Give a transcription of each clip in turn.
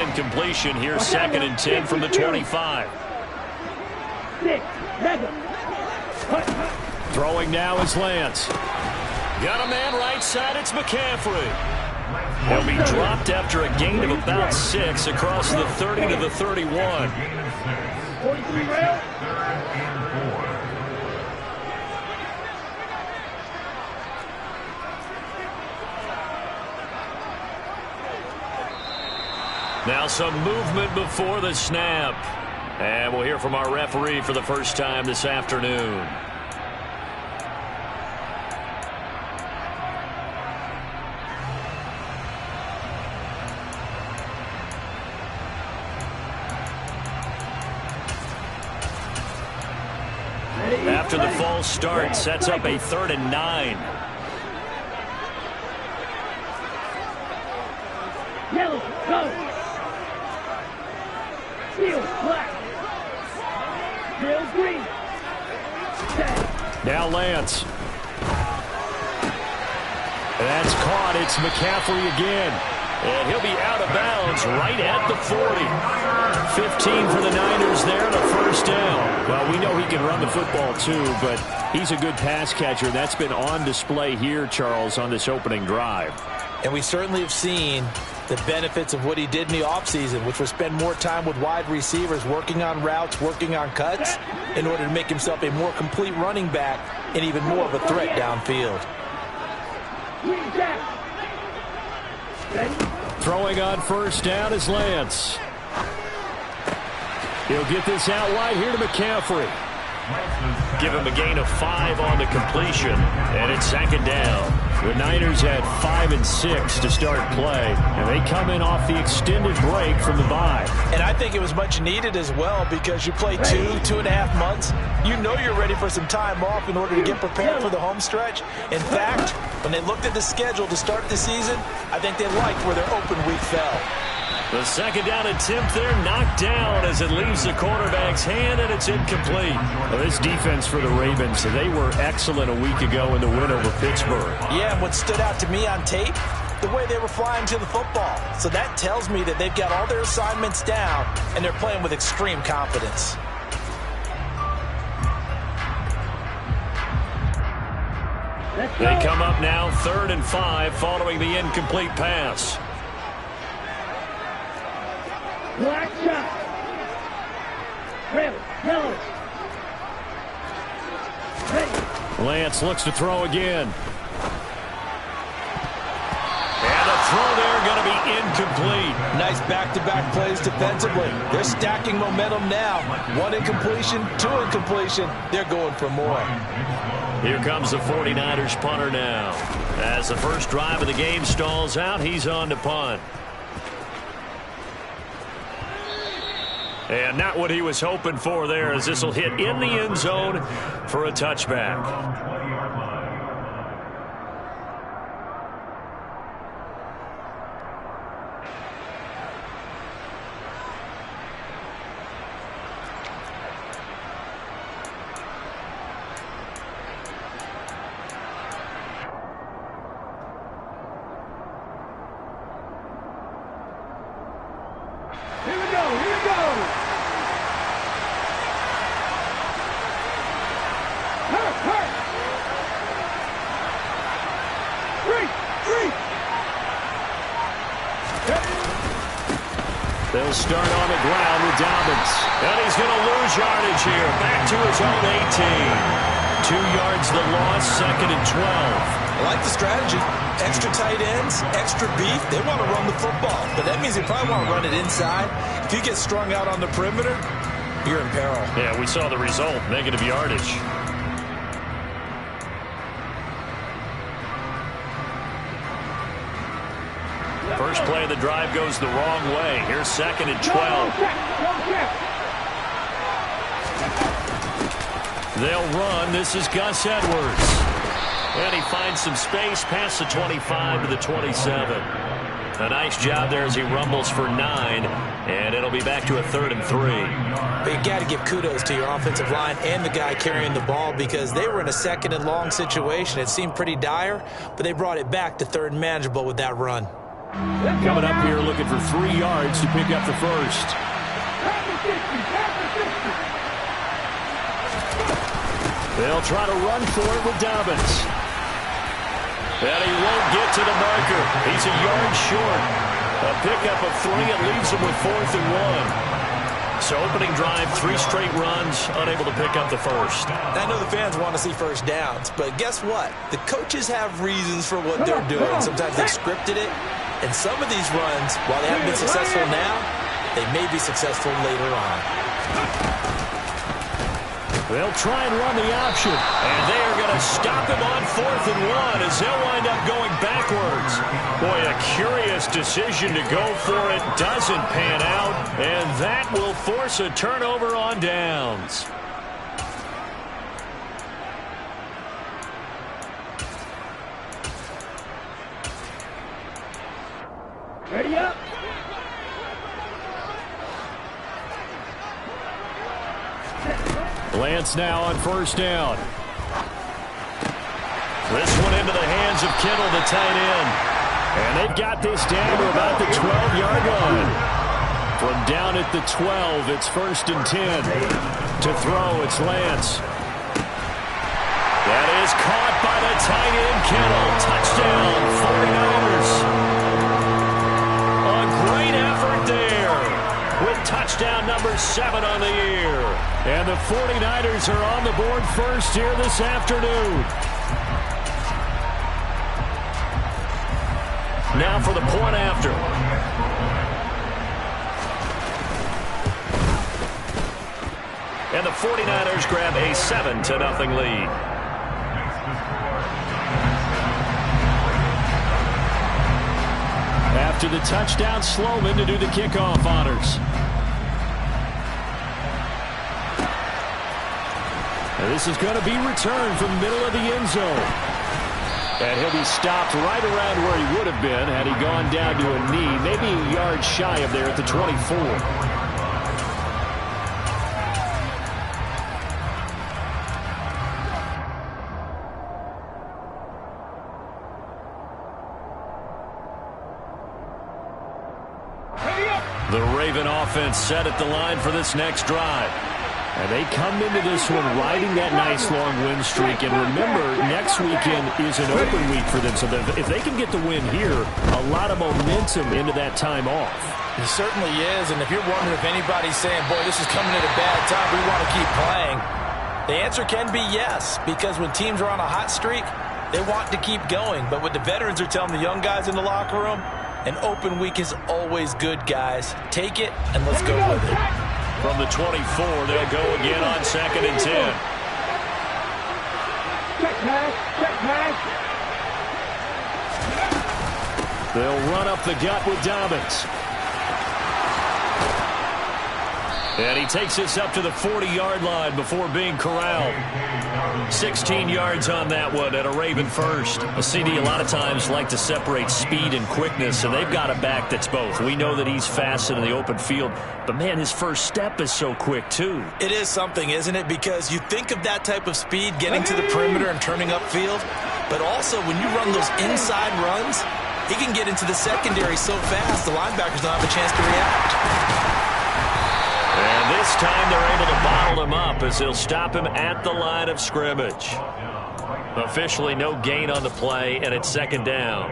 incompletion here, 2nd and 10 from the 25. Throwing now is Lance. Got a man right side, it's McCaffrey. He'll be dropped after a gain of about 6 across the 30 to the 31. Now some movement before the snap. And we'll hear from our referee for the first time this afternoon. After the false start, sets up a 3rd and 9. Yellow, go. Steel, black. Real green. Now Lance. That's caught. It's McCaffrey again. And he'll be out of bounds right at the 40. 15 for the Niners there and a first down. Well, we know he can run the football too, but he's a good pass catcher. That's been on display here, Charles, on this opening drive. And we certainly have seen the benefits of what he did in the offseason, which was spend more time with wide receivers, working on routes, working on cuts, in order to make himself a more complete running back and even more of a threat downfield. Throwing on first down is Lance. He'll get this out wide here to McCaffrey. Give him a gain of 5 on the completion, and it's 2nd down. The Niners had 5 and 6 to start play, and they come in off the extended break from the bye. And I think it was much needed as well, because you play 2.5 months. You know you're ready for some time off in order to get prepared for the home stretch. In fact, when they looked at the schedule to start the season, I think they liked where their open week fell. The 2nd down attempt there knocked down as it leaves the quarterback's hand, and it's incomplete. Well, this defense for the Ravens, they were excellent a week ago in the win over Pittsburgh. Yeah, and what stood out to me on tape, the way they were flying to the football. So that tells me that they've got all their assignments down, and they're playing with extreme confidence. They come up now 3rd and 5 following the incomplete pass. Black shot. Red, yellow. Red. Lance looks to throw again. And the throw there going to be incomplete. Nice back-to-back plays defensively. They're stacking momentum now. 1 incompletion, 2 incompletion. They're going for more. Here comes the 49ers punter now. As the first drive of the game stalls out, he's on to punt. And not what he was hoping for there, as this will hit in the end zone for a touchback. They'll start on the ground with Dobbins. And he's going to lose yardage here. Back to his own 18. 2 yards the loss, 2nd and 12. I like the strategy. Extra tight ends, extra beef. They want to run the football. But that means they probably want to run it inside. If you get strung out on the perimeter, you're in peril. Yeah, we saw the result. Negative yardage. First play of the drive goes the wrong way. Here's 2nd and 12. They'll run. This is Gus Edwards. And he finds some space past the 25 to the 27. A nice job there as he rumbles for 9. And it'll be back to a 3rd and 3. But you got to give kudos to your offensive line and the guy carrying the ball, because they were in a 2nd and long situation. It seemed pretty dire, but they brought it back to 3rd and manageable with that run. Coming up here looking for 3 yards to pick up the first. They'll try to run for it with Dobbins. And he won't get to the marker. He's a yard short. A pickup of 3. It leaves him with 4th and 1. So opening drive, 3 straight runs, unable to pick up the first. I know the fans want to see first downs, but guess what? The coaches have reasons for what they're doing. Sometimes they've scripted it. And some of these runs, while they haven't been successful now, they may be successful later on. They'll try and run the option. And they are going to stop him on 4th and 1 as they'll wind up going backwards. Boy, a curious decision to go for it. Doesn't pan out. And that will force a turnover on downs. Ready up. Lance now on 1st down. This one into the hands of Kittle, the tight end. And they've got this down to about the 12-yard line. From down at the 12, it's 1st and 10. To throw, it's Lance. That is caught by the tight end, Kittle. Touchdown, 49ers. A great effort there with touchdown number 7 on the year. And the 49ers are on the board first here this afternoon. Now for the point after. And the 49ers grab a 7-0 lead. After the touchdown, Sloman to do the kickoff honors. And this is going to be returned from the middle of the end zone. And he'll be stopped right around where he would have been had he gone down to a knee, maybe a yard shy of there at the 24. The Raven offense set at the line for this next drive. And they come into this one riding that nice long win streak. And remember, next weekend is an open week for them. So if they can get the win here, a lot of momentum into that time off. It certainly is. And if you're wondering if anybody's saying, boy, this is coming at a bad time, we want to keep playing, the answer can be yes. Because when teams are on a hot streak, they want to keep going. But what the veterans are telling the young guys in the locker room, an open week is always good, guys. Take it, and let's go with it. From the 24, they'll go again on 2nd and 10. Check pass. Check pass. They'll run up the gut with Dobbins. And he takes us up to the 40-yard line before being corralled. 16 yards on that one at a Raven first. A CD a lot of times like to separate speed and quickness, and they've got a back that's both. We know that he's fast in the open field, but, man, his first step is so quick, too. It is something, isn't it? Because you think of that type of speed getting to the perimeter and turning upfield, but also when you run those inside runs, he can get into the secondary so fast the linebackers don't have a chance to react. And this time they're able to bottle him up as they'll stop him at the line of scrimmage. Officially no gain on the play, and it's 2nd down.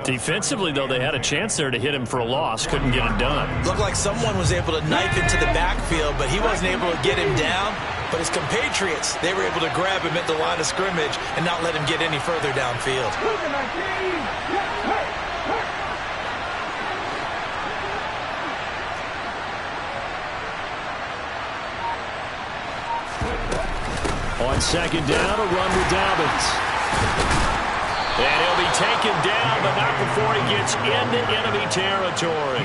Defensively, though, they had a chance there to hit him for a loss. Couldn't get it done. Looked like someone was able to knife into the backfield, but he wasn't able to get him down. But his compatriots, they were able to grab him at the line of scrimmage and not let him get any further downfield. On 2nd down, a run with Dobbins. And he'll be taken down, but not before he gets into enemy territory.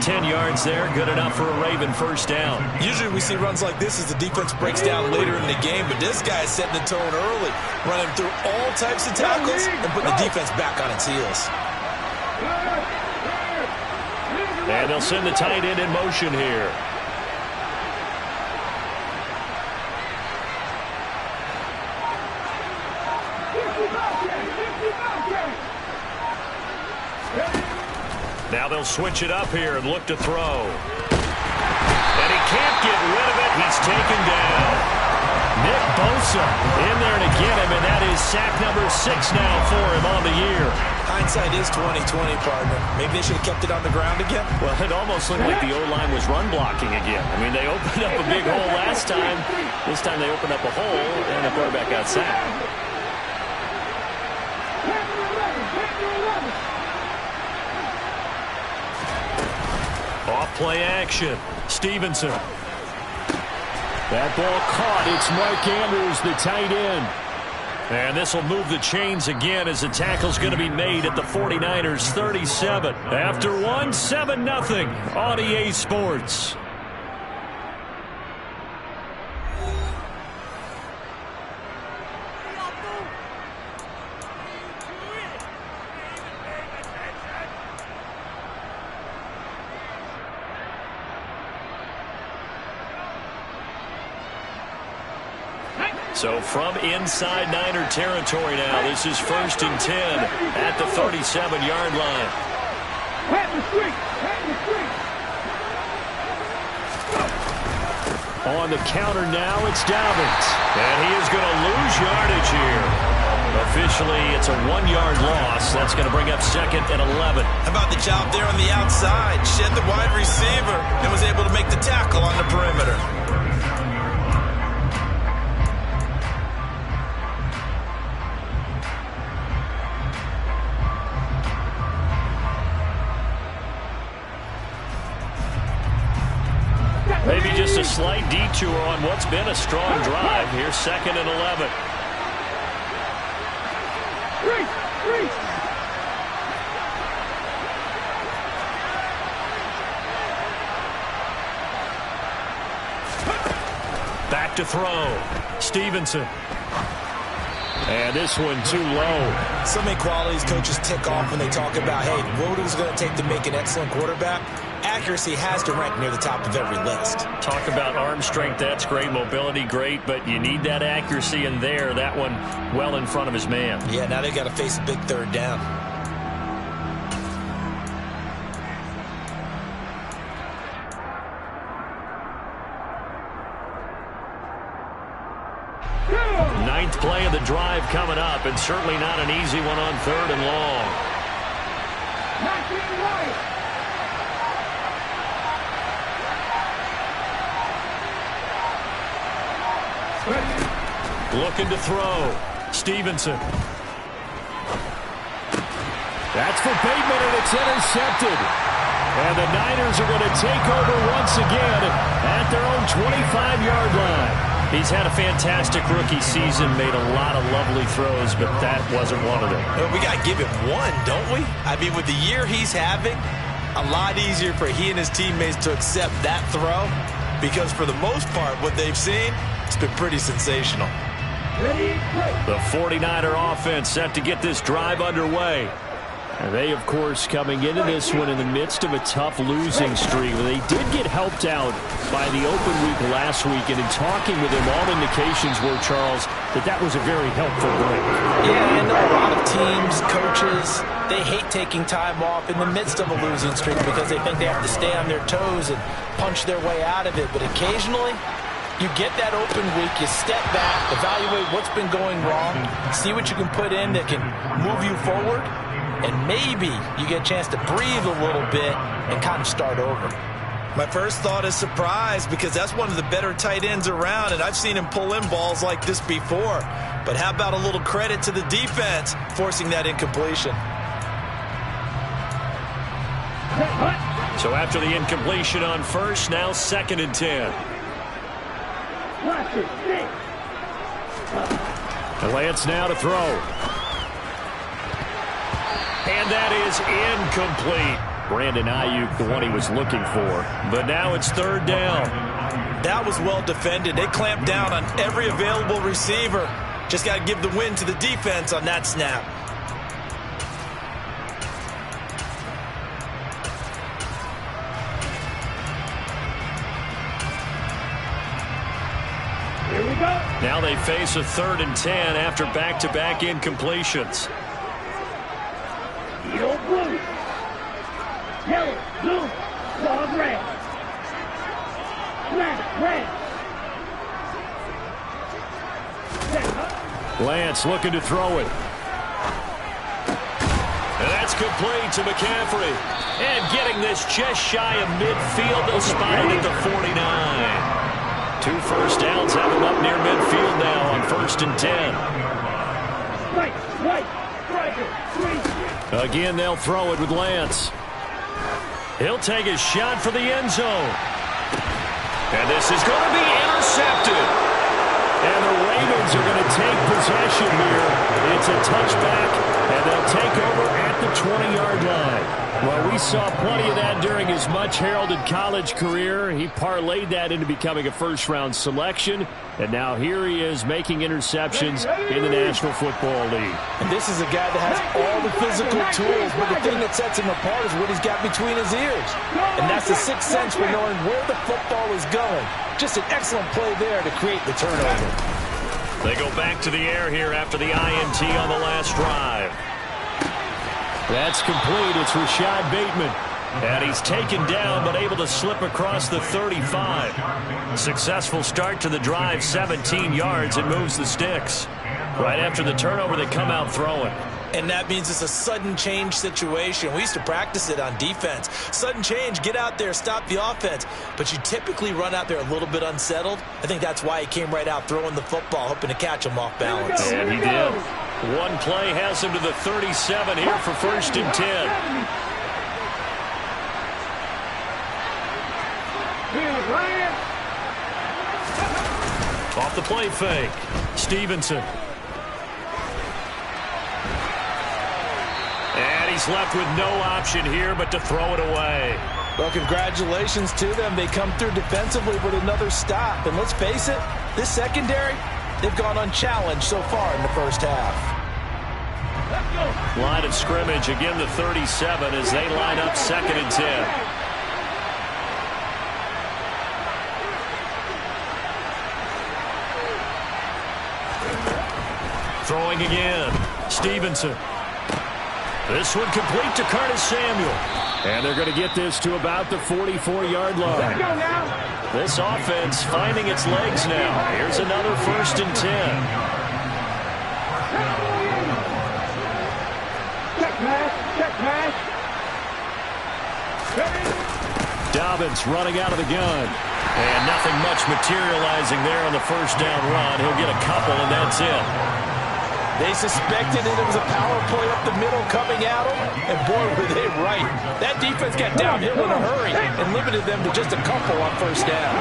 10 yards there, good enough for a Raven first down. Usually we see runs like this as the defense breaks down later in the game, but this guy's setting the tone early, running through all types of tackles and putting the defense back on its heels. And they'll send the tight end in motion here. Ready? They'll switch it up here and look to throw. And he can't get rid of it. He's taken down. Nick Bosa in there to get him, and that is sack number 6 now for him on the year. Hindsight is 20/20, partner. Maybe they should have kept it on the ground again. Well, it almost looked like the O-line was run blocking again. I mean, they opened up a big hole last time. This time they opened up a hole, and the quarterback got sacked. Off play action. Stevenson. That ball caught. It's Mark Andrews, the tight end. And this will move the chains again as the tackle's going to be made at the 49ers 37. After one, 7-0 on EA Sports. So from inside Niner territory now, this is 1st and 10 at the 37-yard line. On the counter now, it's Dobbins. And he is going to lose yardage here. Officially, it's a 1-yard loss. That's going to bring up 2nd and 11. How about the job there on the outside? Shed the wide receiver and was able to make the tackle on the perimeter. Maybe just a slight detour on what's been a strong drive. Here's 2nd and 11. Back to throw. Stevenson. And this one too low. So many qualities coaches tick off when they talk about, hey, what is it going to take to make an excellent quarterback? Accuracy has to rank near the top of every list. Talk about arm strength, that's great. Mobility, great. But you need that accuracy in there. That one well in front of his man. Yeah, now they've got to face a big 3rd down. Ninth play of the drive coming up, and certainly not an easy one on 3rd and long. Looking to throw. Stevenson. That's for Bateman, and it's intercepted. And the Niners are going to take over once again at their own 25-yard line. He's had a fantastic rookie season, made a lot of lovely throws, but that wasn't one of them. Well, we got to give him one, don't we? I mean, with the year he's having, a lot easier for he and his teammates to accept that throw, because for the most part, what they've seen, it's been pretty sensational. The 49er offense set to get this drive underway. And they, of course, coming into this one in the midst of a tough losing streak. They did get helped out by the open week last week, and in talking with him, all indications were, Charles, that was a very helpful break. Yeah, I know a lot of teams, coaches, they hate taking time off in the midst of a losing streak because they think they have to stay on their toes and punch their way out of it. But occasionally, you get that open week, you step back, evaluate what's been going wrong, see what you can put in that can move you forward, and maybe you get a chance to breathe a little bit and kind of start over. My first thought is surprise, because that's one of the better tight ends around, and I've seen him pull in balls like this before. But how about a little credit to the defense forcing that incompletion? So after the incompletion on 1st, now 2nd and 10. Lance now to throw. And that is incomplete. Brandon Ayuk, the one he was looking for. But now it's 3rd down. That was well defended. They clamped down on every available receiver. Just got to give the win to the defense on that snap. Here we go. Now they face a 3rd and 10 after back-to-back incompletions. Yellow blue. Yellow. Lance looking to throw it. And that's complete to McCaffrey. And getting this just shy of midfield. They'll spot it at the 49. 2 first downs have him up near midfield now on 1st and 10. Again, they'll throw it with Lance. He'll take a shot for the end zone. And this is going to be intercepted. And the Ravens are going to take possession here. It's a touchback, and they'll take over at the 20-yard line. Well, we saw plenty of that during his much-heralded college career. He parlayed that into becoming a first-round selection, and now here he is making interceptions in the National Football League. And this is a guy that has all the physical tools, but the thing that sets him apart is what he's got between his ears. And that's the sixth sense for knowing where the football is going. Just an excellent play there to create the turnover. They go back to the air here after the INT on the last drive. That's complete. It's Rashad Bateman. And he's taken down but able to slip across the 35. Successful start to the drive, 17 yards, and moves the sticks. Right after the turnover, they come out throwing. And that means it's a sudden change situation. We used to practice it on defense. Sudden change, get out there, stop the offense. But you typically run out there a little bit unsettled. I think that's why he came right out throwing the football, hoping to catch him off balance. And he did. One play has him to the 37 here for 1st and 10. Off the play fake. Stevenson. And he's left with no option here but to throw it away. Well, congratulations to them. They come through defensively with another stop. And let's face it, this secondary, they've gone unchallenged so far in the first half. Line of scrimmage, again the 37 as they line up 2nd and 10. Throwing again. Stevenson. This one complete to Curtis Samuel. And they're going to get this to about the 44-yard line. This offense finding its legs now. Here's another 1st and 10. Dobbins running out of the gun. And nothing much materializing there on the 1st down run. He'll get a couple, and that's it. They suspected that it was a power play up the middle coming at them, and boy, were they right. That defense got downhill in a hurry and limited them to just a couple on 1st down.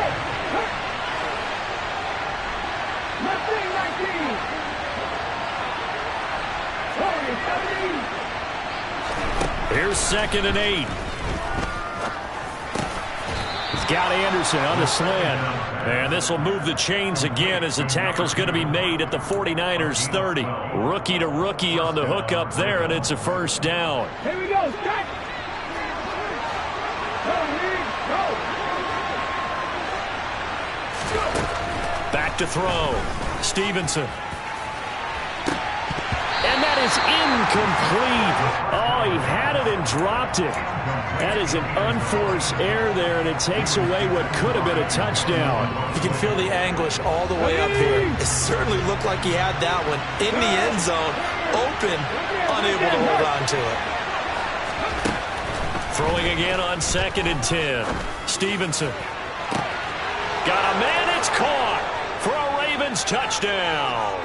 Here's 2nd and 8. He's got Anderson on the slant. And this will move the chains again as the tackle's going to be made at the 49ers 30. Rookie to rookie on the hook up there, and it's a 1st down. Here we go, Scott. Back to throw. Stevenson. And that is incomplete. Oh, he had it and dropped it. That is an unforced error there, and it takes away what could have been a touchdown. You can feel the anguish all the way up here. It certainly looked like he had that one in the end zone, open, unable to hold on to it. Throwing again on 2nd and 10. Stevenson. Got a man, it's caught for a Ravens touchdown.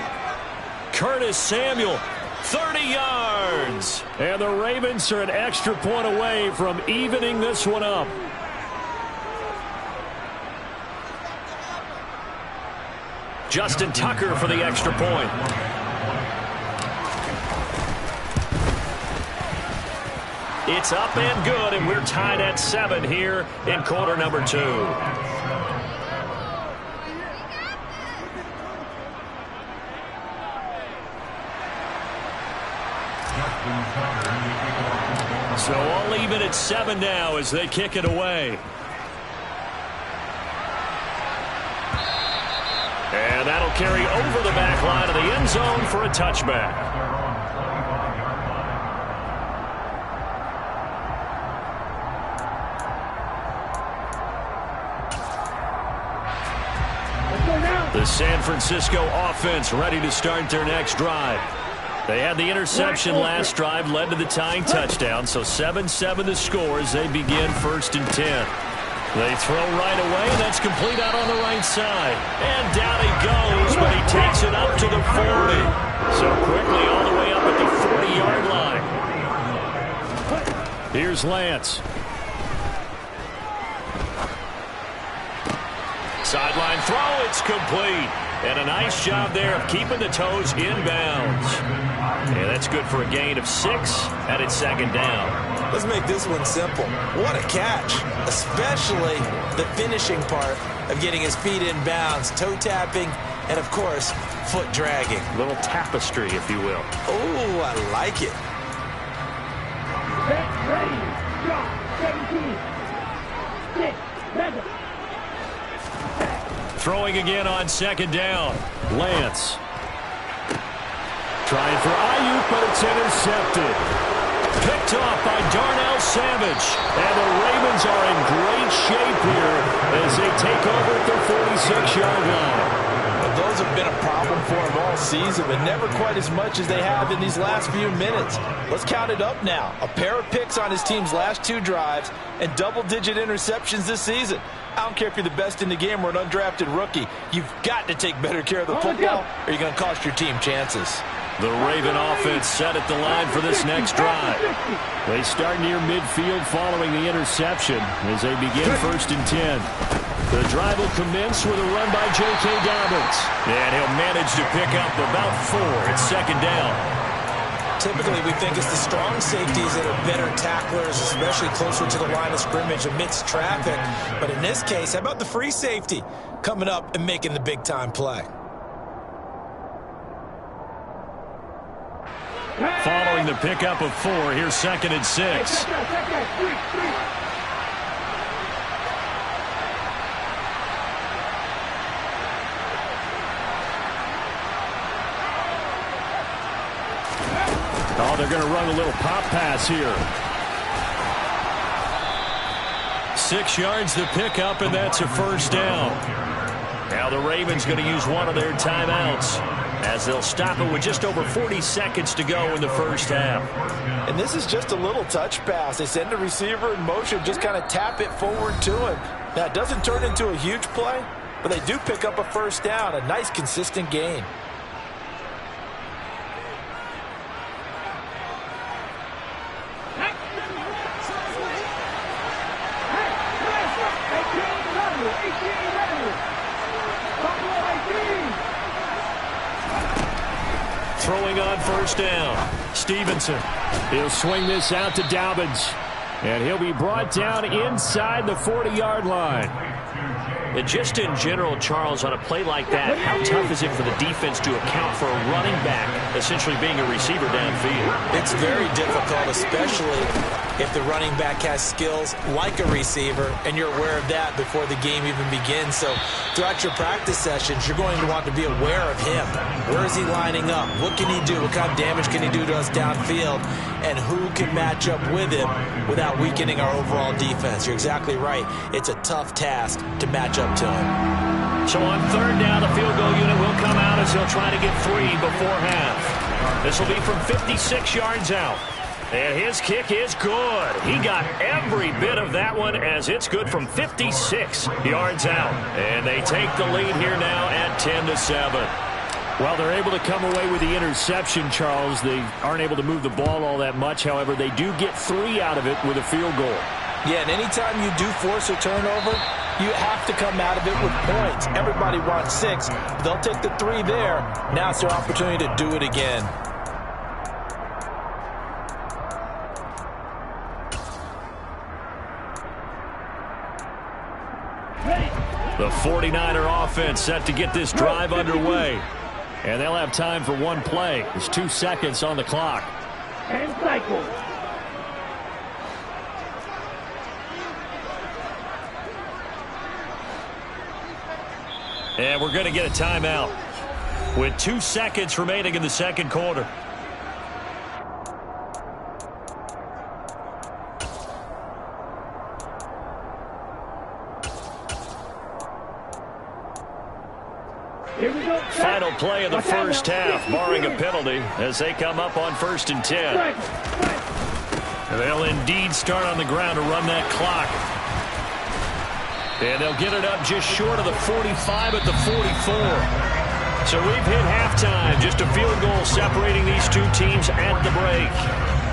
Curtis Samuel, 30 yards. And the Ravens are an extra point away from evening this one up. Justin Tucker for the extra point. It's up and good, and we're tied at 7 here in quarter number 2. So all even at 7 now as they kick it away. And that'll carry over the back line of the end zone for a touchback. The San Francisco offense ready to start their next drive. They had the interception last drive, led to the tying touchdown, so 7-7 the score as they begin 1st and 10. They throw right away, and that's complete out on the right side. And down he goes, but he takes it up to the 40. So quickly all the way up at the 40-yard line. Here's Lance. Sideline throw, it's complete. And a nice job there of keeping the toes inbounds. And that's good for a gain of 6, and it's 2nd down. Let's make this one simple. What a catch, especially the finishing part of getting his feet in bounds, toe tapping, and of course, foot dragging. Little tapestry, if you will. Oh, I like it. Set, ready, drop, 17, 6, 7. Throwing again on 2nd down. Lance. Trying for Ayuk, but it's intercepted. Picked off by Darnell Savage. And the Ravens are in great shape here as they take over at their 46-yard line. Well, those have been a problem for him all season, but never quite as much as they have in these last few minutes. Let's count it up now. A pair of picks on his team's last 2 drives and double-digit interceptions this season. I don't care if you're the best in the game or an undrafted rookie. You've got to take better care of the football or you're going to cost your team chances. The Raven offense set at the line for this next drive. They start near midfield following the interception as they begin 1st and 10. The drive will commence with a run by J.K. Dobbins. And he'll manage to pick up about 4 at 2nd down. Typically, we think it's the strong safeties that are better tacklers, especially closer to the line of scrimmage amidst traffic. But in this case, how about the free safety coming up and making the big-time play? Following the pickup of 4, here's 2nd and 6. Oh, they're going to run a little pop pass here. 6 yards the pickup, and that's a 1st down. Now the Ravens going to use one of their timeouts as they'll stop it with just over 40 seconds to go in the 1st half. And this is just a little touch pass. They send the receiver in motion, just kind of tap it forward to him. Now, it doesn't turn into a huge play, but they do pick up a 1st down, a nice, consistent gain. Throwing on 1st down. Stevenson. He'll swing this out to Dobbins. And he'll be brought down inside the 40-yard line. And just in general, Charles, on a play like that, how tough is it for the defense to account for a running back essentially being a receiver downfield? It's very difficult, especially if the running back has skills like a receiver, and you're aware of that before the game even begins. So throughout your practice sessions, you're going to want to be aware of him. Where is he lining up? What can he do? What kind of damage can he do to us downfield? And who can match up with him without weakening our overall defense? You're exactly right. It's a tough task to match up to him. So on 3rd down, the field goal unit will come out as he'll try to get 3 before half. This will be from 56 yards out. And his kick is good. He got every bit of that one as it's good from 56 yards out. And they take the lead here now at 10-7. Well, they're able to come away with the interception, Charles. They aren't able to move the ball all that much. However, they do get 3 out of it with a field goal. Yeah, and anytime you do force a turnover, you have to come out of it with points. Everybody wants 6. They'll take the 3 there. Now it's their opportunity to do it again. The 49er offense set to get this drive underway. And they'll have time for one play. There's 2 seconds on the clock. And cycle. And we're going to get a timeout with 2 seconds remaining in the 2nd quarter. Here we go. Final play of the first half, barring a penalty, as they come up on 1st and 10. They'll indeed start on the ground to run that clock. And they'll get it up just short of the 45 at the 44. So we've hit halftime. Just a field goal separating these two teams at the break.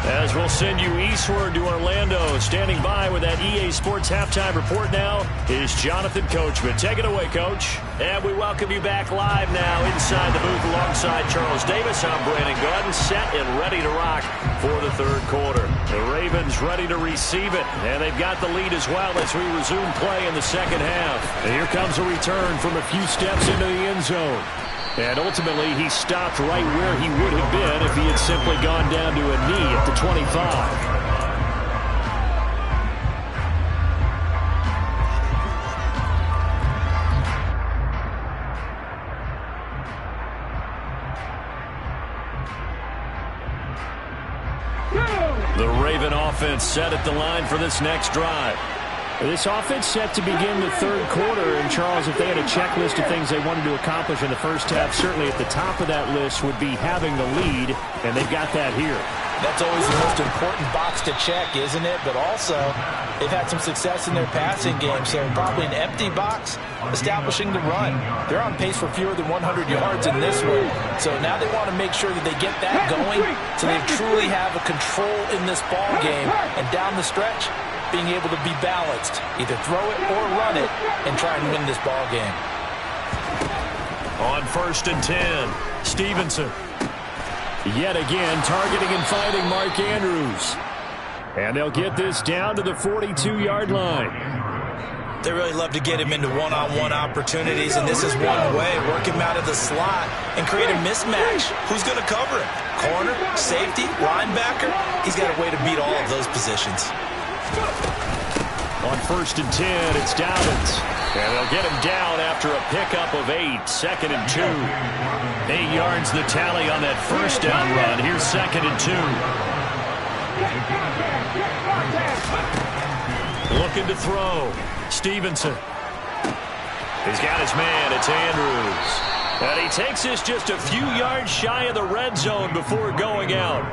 As we'll send you eastward to Orlando. Standing by with that EA Sports halftime report now is Jonathan Coachman. Take it away, Coach. And we welcome you back live now inside the booth alongside Charles Davis. I'm Brandon Gunn, set and ready to rock for the third quarter. The Ravens ready to receive it, and they've got the lead as well as we resume play in the second half. And here comes a return from a few steps into the end zone. And ultimately, he stopped right where he would have been if he had simply gone down to a knee at the 25. The Raven offense set at the line for this next drive. This offense set to begin the third quarter, and Charles, if they had a checklist of things they wanted to accomplish in the first half, certainly at the top of that list would be having the lead, and they've got that here. That's always the most important box to check, isn't it? But also, they've had some success in their passing game, so probably an empty box establishing the run. They're on pace for fewer than 100 yards in this one, so now they want to make sure that they get that going so they truly have a control in this ball game, and down the stretch, being able to be balanced, either throw it or run it, and try and win this ball game. On 1st and 10, Stevenson. Yet again, targeting and fighting Mark Andrews. And they'll get this down to the 42-yard line. They really love to get him into one-on-one opportunities, and this is one way. Work him out of the slot and create a mismatch. Who's going to cover him? Corner, safety, linebacker? He's got a way to beat all of those positions. On 1st and 10, it's Dobbins. And they'll get him down after a pickup of 8, 2nd and 2. 8 yards the tally on that first down run. Here's 2nd and 2. Looking to throw. Stevenson. He's got his man. It's Andrews. And he takes this just a few yards shy of the red zone before going out.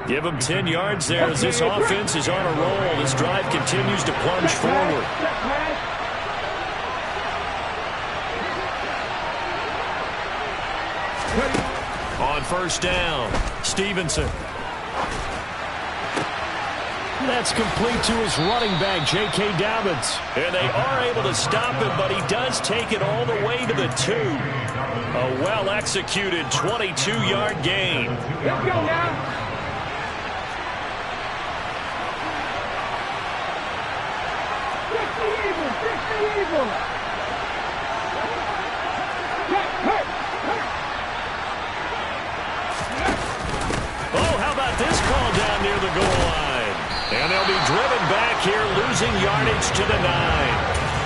Give him 10 yards there as this offense is on a roll. This drive continues to plunge forward. On 1st down, Stevenson. That's complete to his running back, J.K. Dobbins. And they are able to stop him, but he does take it all the way to the 2. A well-executed 22-yard gain. Let's go now. Oh, how about this call down near the goal line? And they'll be driven back here, losing yardage to the 9.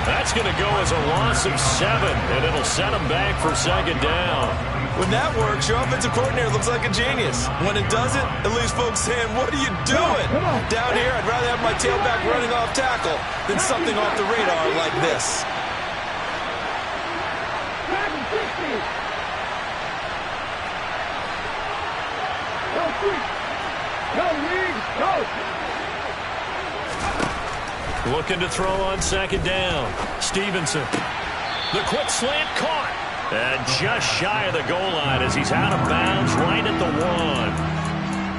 That's going to go as a loss of 7, and it'll set them back for 2nd down. When that works, your offensive coordinator looks like a genius. When it doesn't, it leaves folks saying, what are you doing? Down here, I'd rather have my tailback running off tackle than something off the radar like this. Looking to throw on 2nd down. Stevenson. The quick slant caught. And just shy of the goal line as he's out of bounds right at the 1.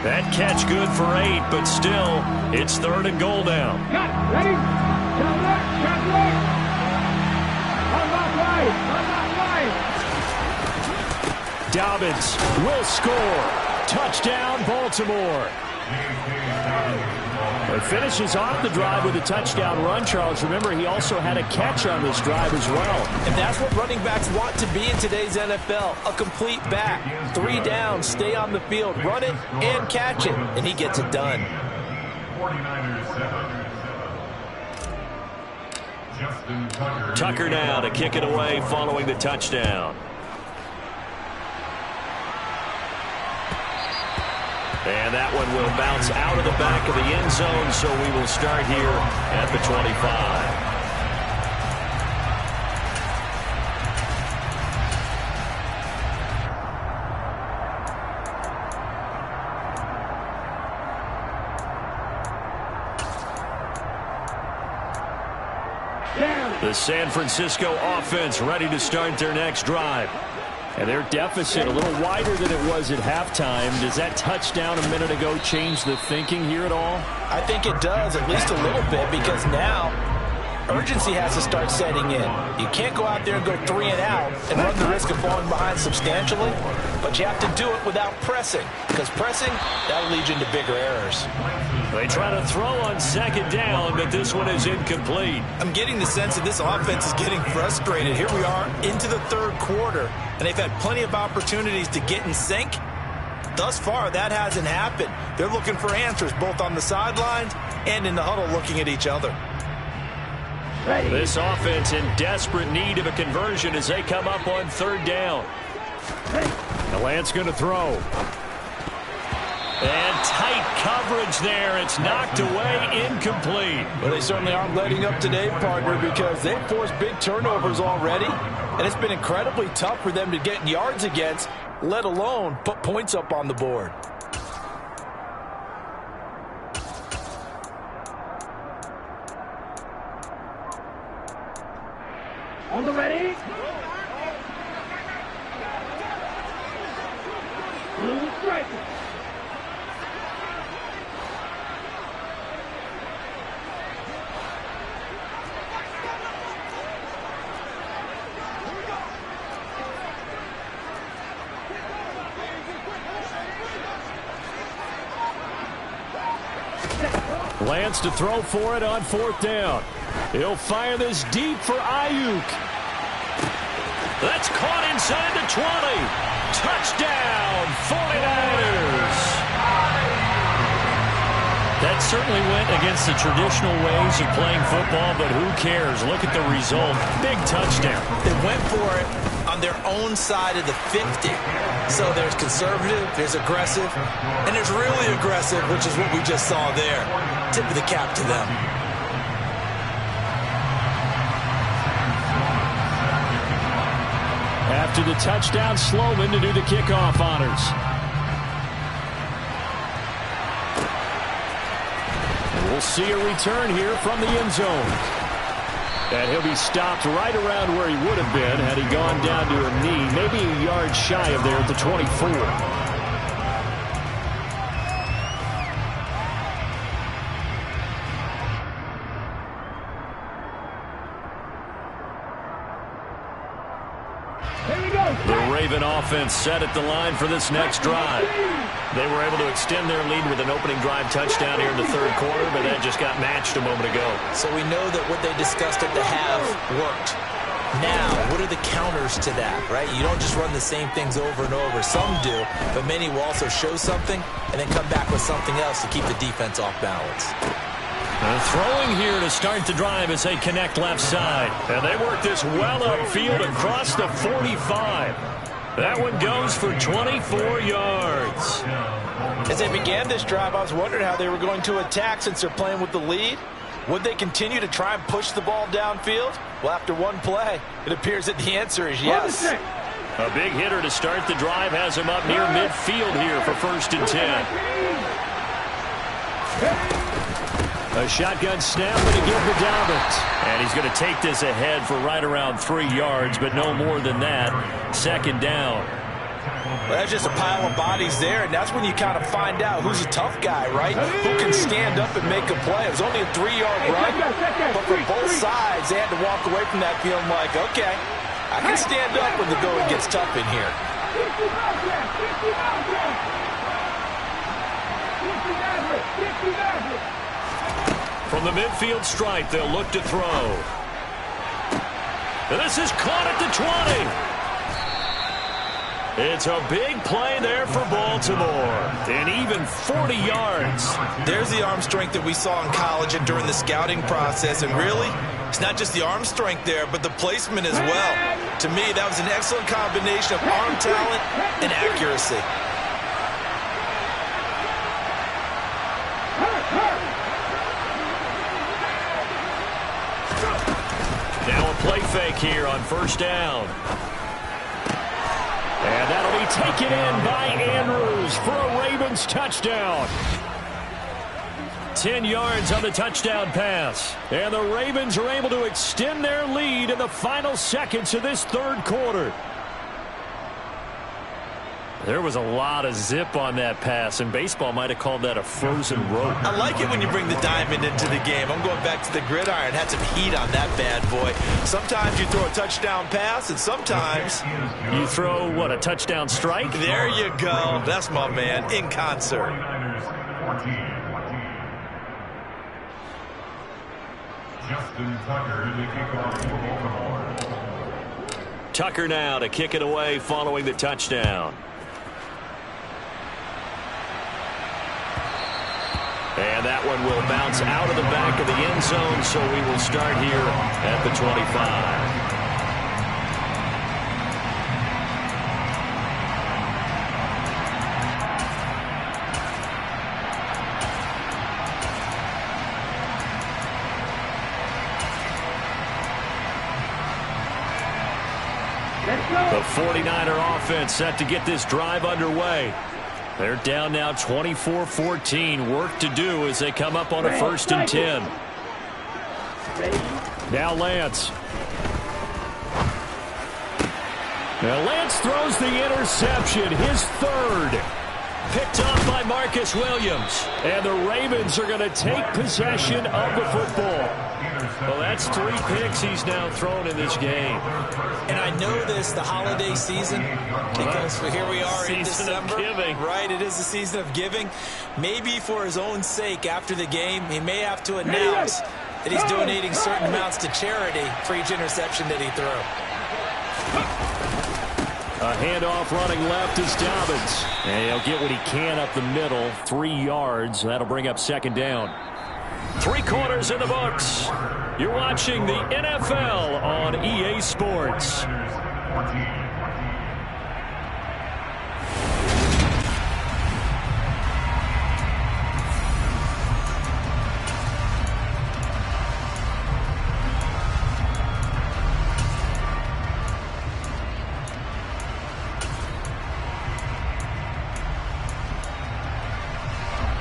That catch good for 8, but still, it's 3rd and goal down. Got it. Ready? Shot left. Shot left. Unlock right. Unlock right. Dobbins will score. Touchdown, Baltimore. It finishes off the drive with a touchdown run, Charles. Remember, he also had a catch on this drive as well. And that's what running backs want to be in today's NFL, a complete back. 3 downs, stay on the field, run it, and catch it, and he gets it done. Tucker now to kick it away following the touchdown. And that one will bounce out of the back of the end zone, so we will start here at the 25. The San Francisco offense ready to start their next drive. And their deficit a little wider than it was at halftime. Does that touchdown a minute ago change the thinking here at all? I think it does, at least a little bit, because now urgency has to start setting in. You can't go out there and go 3 and out and run the risk of falling behind substantially, but you have to do it without pressing, because pressing, that'll lead you into bigger errors. They try to throw on second down, but this one is incomplete. I'm getting the sense that this offense is getting frustrated. Here we are into the third quarter, and they've had plenty of opportunities to get in sync. Thus far, that hasn't happened. They're looking for answers both on the sidelines and in the huddle looking at each other. This offense in desperate need of a conversion as they come up on third down. Now Lance going to throw. And tight coverage there. It's knocked away, incomplete. Well, they certainly aren't letting up today, partner, because they've forced big turnovers already, and it's been incredibly tough for them to get yards against, let alone put points up on the board. On the ready. Blue striker. Lance to throw for it on fourth down. He'll fire this deep for Ayuk. That's caught inside the 20. Touchdown, 49ers. That certainly went against the traditional ways of playing football, but who cares? Look at the result. Big touchdown. They went for it on their own side of the 50. So there's conservative, there's aggressive, and there's really aggressive, which is what we just saw there. Tip of the cap to them. After the touchdown, Sloman to do the kickoff honors. And we'll see a return here from the end zone. And he'll be stopped right around where he would have been had he gone down to a knee, maybe a yard shy of there at the 24. The Raven offense set at the line for this next drive. They were able to extend their lead with an opening drive touchdown here in the third quarter, but that just got matched a moment ago. So we know that what they discussed at the half worked. Now, what are the counters to that, right? You don't just run the same things over and over. Some do, but many will also show something and then come back with something else to keep the defense off balance. And throwing here to start the drive as they connect left side. And they work this well upfield across the 45. That one goes for 24 yards. As they began this drive, I was wondering how they were going to attack since they're playing with the lead. Would they continue to try and push the ball downfield? Well, after one play, it appears that the answer is yes. A big hitter to start the drive has him up near midfield here for 1st and 10. A shotgun snap and a give to Dalvin. And he's going to take this ahead for right around 3 yards, but no more than that. 2nd down. Well, that's just a pile of bodies there, and that's when you kind of find out who's a tough guy, right? Who can stand up and make a play. It was only a 3-yard run, but for both sides, they had to walk away from that feeling like, okay, I can stand up when the going gets tough in here. From the midfield stripe, they'll look to throw. This is caught at the 20. It's a big play there for Baltimore. And even 40 yards. There's the arm strength that we saw in college and during the scouting process. And really, it's not just the arm strength there, but the placement as well. To me, that was an excellent combination of arm talent and accuracy. Now a play fake here on 1st down. And that'll be taken in by Andrews for a Ravens touchdown. 10 yards on the touchdown pass. And the Ravens are able to extend their lead in the final seconds of this third quarter. There was a lot of zip on that pass, and baseball might have called that a frozen rope. I like it when you bring the diamond into the game. I'm going back to the gridiron. Had some heat on that bad boy. Sometimes you throw a touchdown pass, and sometimes you throw, what, a touchdown strike? There you go. That's my man, in concert. Justin Tucker to kick off for Baltimore. Tucker now to kick it away following the touchdown. And that one will bounce out of the back of the end zone, so we will start here at the 25. The 49er offense set to get this drive underway. They're down now 24-14. Work to do as they come up on a 1st and 10. Now Lance. Now Lance throws the interception, his third. Picked off by Marcus Williams. And the Ravens are going to take possession of the football. Well, that's 3 picks he's now thrown in this game. And I know this, the holiday season, because here we are in December. Right, it is the season of giving. Maybe for his own sake after the game, he may have to announce that he's donating certain amounts to charity for each interception that he threw. A handoff running left is Dobbins. And he'll get what he can up the middle, 3 yards. That'll bring up 2nd down. 3 quarters in the books. You're watching the NFL on EA Sports.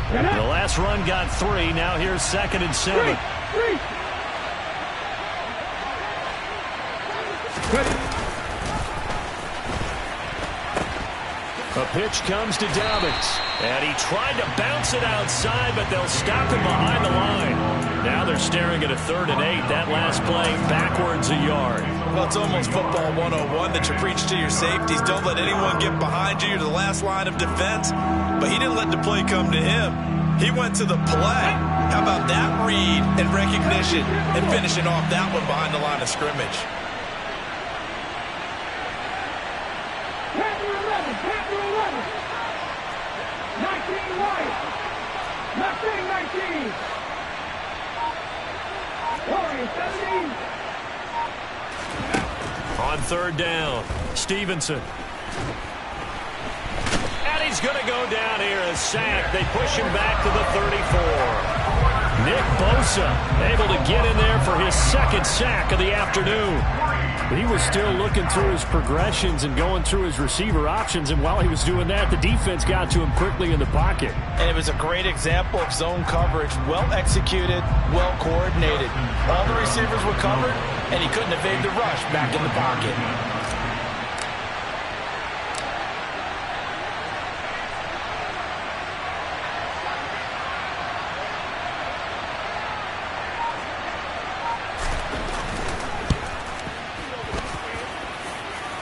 The last run got 3. Now here's 2nd and 7. A pitch comes to Dobbins. And he tried to bounce it outside, but they'll stop him behind the line. Now they're staring at a 3rd and 8. That last play backwards a yard. Well, it's almost football 101 that you preach to your safeties. Don't let anyone get behind you. You're the last line of defense. But he didn't let the play come to him. He went to the play. How about that read and recognition and finishing off that one behind the line of scrimmage? Packer 11, Packer 11. 19 right. Left wing 19. Warriors 17. On 3rd down, Stevenson. And he's going to go down here, a sack. They push him back to the 34. Nick Bosa able to get in there for his 2nd sack of the afternoon. He was still looking through his progressions and going through his receiver options, and while he was doing that, the defense got to him quickly in the pocket. And it was a great example of zone coverage, well executed, well coordinated. All the receivers were covered, and he couldn't evade the rush back in the pocket.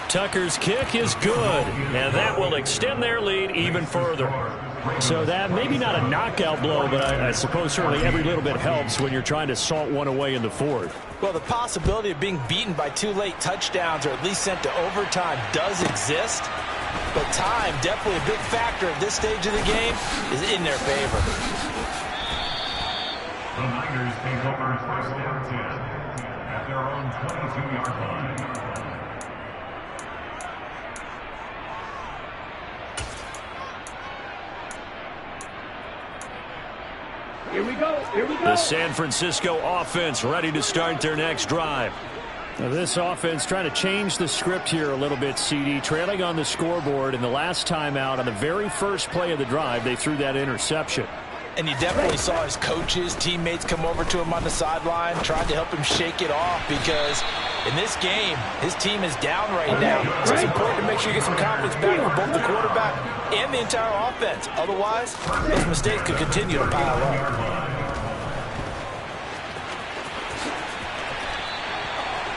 Tucker's kick is good, and that will extend their lead even further. So that maybe not a knockout blow, but I suppose certainly every little bit helps when you're trying to salt one away in the 4th. Well, the possibility of being beaten by 2 late touchdowns or at least sent to overtime does exist, but time, definitely a big factor at this stage of the game, is in their favor. The Niners take over 1st and 10 at their own 22-yard line. Here we go. The San Francisco offense ready to start their next drive. Now this offense trying to change the script here a little bit, CD. Trailing on the scoreboard, and the last time out on the very first play of the drive, they threw that interception. And you definitely saw his coaches, teammates come over to him on the sideline, tried to help him shake it off because in this game, his team is down right now. So it's important to make sure you get some confidence back for both the quarterback and the entire offense. Otherwise, those mistakes could continue to pile up.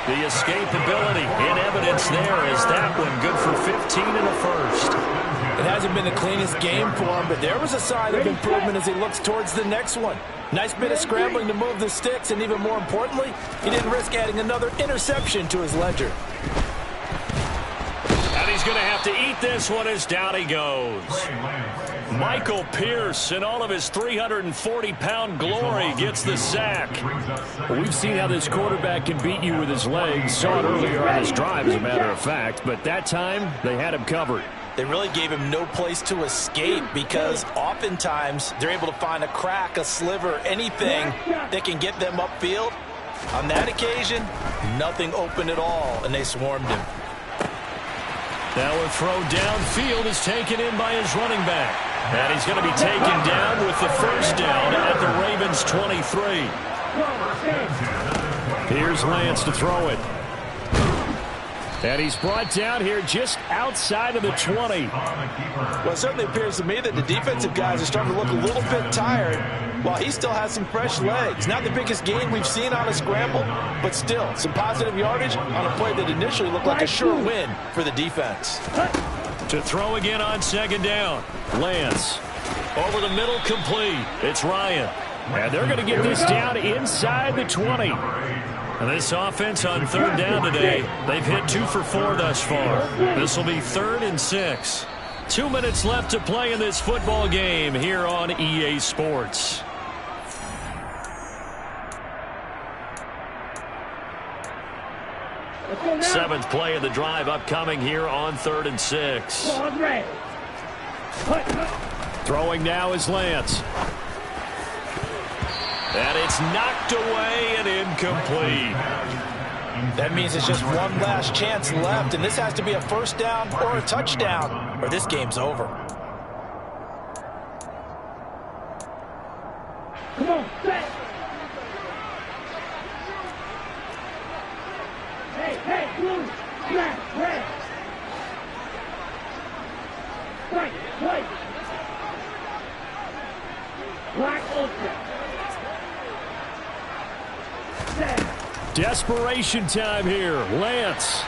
The escapability in evidence there as that one good for 15 and a first. It hasn't been the cleanest game for him, but there was a sign of improvement as he looks towards the next one. Nice bit of scrambling to move the sticks, and even more importantly, he didn't risk adding another interception to his ledger. And he's going to have to eat this one as down he goes. Michael Pierce, in all of his 340-pound glory, gets the sack. Well, we've seen how this quarterback can beat you with his legs. Saw it earlier on this drive, as a matter of fact. But that time, they had him covered. They really gave him no place to escape because oftentimes they're able to find a crack, a sliver, anything that can get them upfield. On that occasion, nothing open at all, and they swarmed him. Now a throw downfield is taken in by his running back. And he's going to be taken down with the first down at the Ravens' 23. Here's Lance to throw it. And he's brought down here just outside of the 20. Well, it certainly appears to me that the defensive guys are starting to look a little bit tired while he still has some fresh legs. Not the biggest gain we've seen on a scramble, but still some positive yardage on a play that initially looked like a sure win for the defense. To throw again on second down. Lance. Over the middle, complete. It's Ryan. And they're going to get this down inside the 20. And this offense on third down today, they've hit 2 for 4 thus far. This will be 3rd and 6. 2 minutes left to play in this football game here on EA Sports. Seventh play of the drive upcoming here on 3rd and 6. Throwing now is Lance. And it's knocked away and incomplete. That means it's just one last chance left, and this has to be a first down or a touchdown, or this game's over. Come on, set. Hey, blue, black, red. White. Black, ultra. Desperation time here. Lance.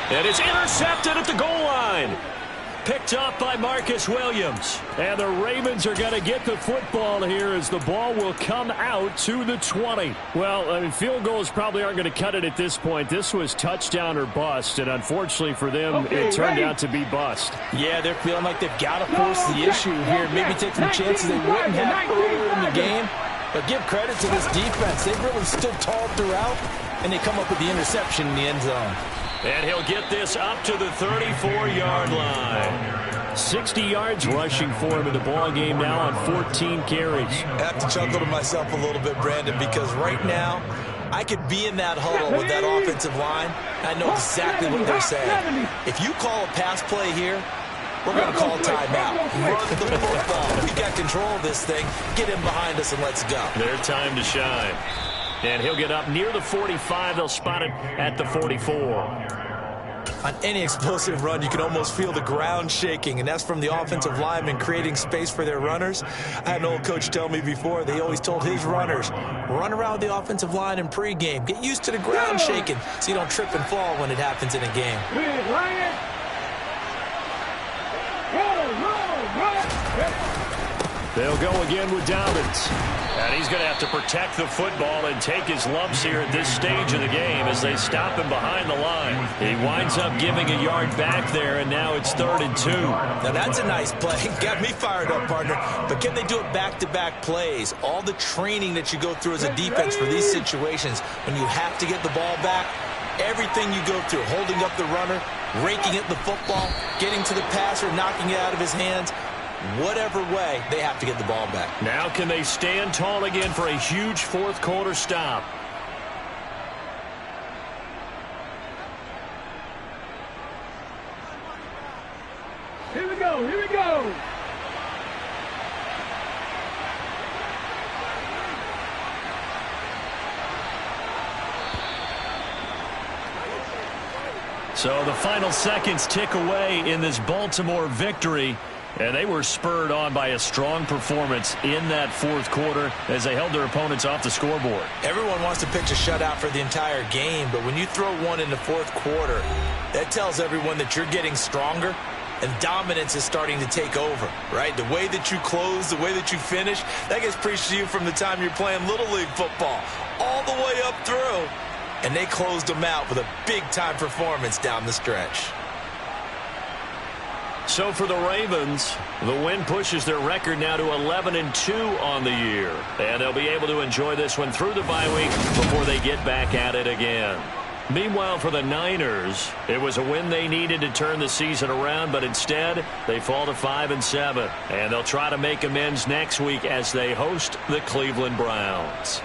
And it's intercepted at the goal line. Picked up by Marcus Williams. And the Ravens are going to get the football here as the ball will come out to the 20. Well, I mean, field goals probably aren't going to cut it at this point. This was touchdown or bust, and unfortunately for them, it turned out to be bust. Yeah, they're feeling like they've got to force the issue here. Maybe take some chances they wouldn't have earlier in the game. But give credit to this defense. They've really stood tall throughout, and they come up with the interception in the end zone. And he'll get this up to the 34-yard line. 60 yards rushing for him in the ball game now on 14 carries. I have to chuckle to myself a little bit, Brandon, because right now I could be in that huddle with that offensive line. I know exactly what they're saying. If you call a pass play here, we're going to call timeout. Run the football. We got control of this thing. Get him behind us and let's go. Their time to shine. And he'll get up near the 45. They'll spot it at the 44. On any explosive run, you can almost feel the ground shaking, and that's from the offensive linemen creating space for their runners. I had an old coach tell me before, they always told his runners, run around the offensive line in pregame. Get used to the ground shaking so you don't trip and fall when it happens in a game. They'll go again with Dobbins. And he's going to have to protect the football and take his lumps here at this stage of the game as they stop him behind the line. He winds up giving a yard back there, and now it's 3rd and 2. Now that's a nice play. Got me fired up, partner. But can they do it back-to-back plays? All the training that you go through as a defense for these situations, when you have to get the ball back, everything you go through, holding up the runner, raking at the football, getting to the passer, knocking it out of his hands, whatever way, they have to get the ball back. Now can they stand tall again for a huge fourth-quarter stop? Here we go. So the final seconds tick away in this Baltimore victory. And they were spurred on by a strong performance in that fourth quarter as they held their opponents off the scoreboard. Everyone wants to pitch a shutout for the entire game, but when you throw one in the fourth quarter, that tells everyone that you're getting stronger and dominance is starting to take over, right? The way that you close, the way that you finish, that gets preached to you from the time you're playing Little League football all the way up through. And they closed them out with a big-time performance down the stretch. So for the Ravens, the win pushes their record now to 11-2 on the year. And they'll be able to enjoy this one through the bye week before they get back at it again. Meanwhile, for the Niners, it was a win they needed to turn the season around, but instead they fall to 5-7. And they'll try to make amends next week as they host the Cleveland Browns.